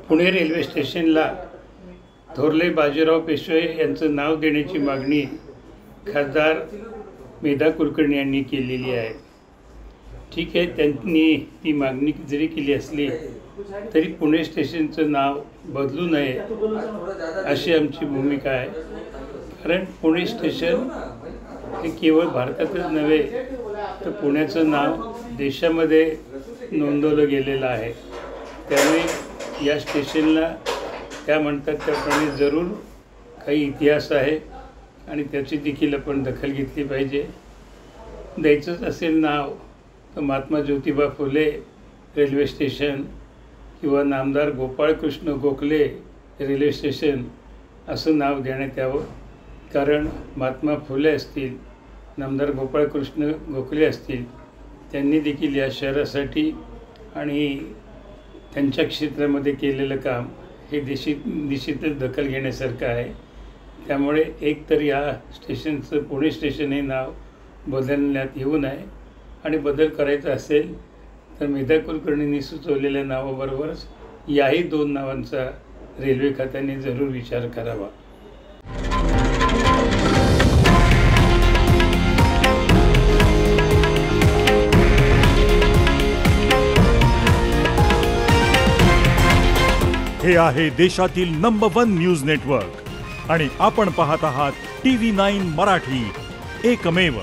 Pune railway स्टेशनला थोरले बाजीराव पेशवे यांचं नाव देण्याची मागणी खासदार मेधा कुलकर्णी यांनी केलेली आहे। ठीक आहे, त्यांनी ती मागणी जरी केली असली तरी पुणे स्टेशनचं नाव बदलू नये अशी आमची भूमिका आहे। कारण पुणे स्टेशन हे केवळ भारतातच नव्हे तर पुण्याचं नाव देशामध्ये नोंदवलं गेलेलं आहे। त्यामुळे या स्टेशनला त्या म्हणतात त्याप्रमाणे जरूर काही इतिहास आहे आणि त्याची देखील आपण दखल घेतली पाहिजे। द्यायचंच असेल नाव तर महात्मा ज्योतिबा फुले रेल्वे स्टेशन किंवा नामदार गोपाळकृष्ण गोखले रेल्वे स्टेशन असं नाव देण्यात यावं। कारण महात्मा फुले असतील, नामदार गोपाळकृष्ण गोखले असतील, त्यांनी देखील या शहरासाठी आणि त्यांच्या क्षेत्रामध्ये केलेलं काम हे निश्चितच दखल घेण्यासारखं आहे। त्यामुळे एकतर या स्टेशनचं पुणे स्टेशन हे नाव बदलण्यात येऊ नये आणि बदल करायचा असेल तर मेधा कुलकर्णींनी सुचवलेल्या नावाबरोबरच याही दोन नावांचा रेल्वे खात्याने जरूर विचार करावा। हे आहे देशातील नंबर 1 न्यूज नेटवर्क आणि आपण पाहत आहात TV9 मराठी, एकमेव।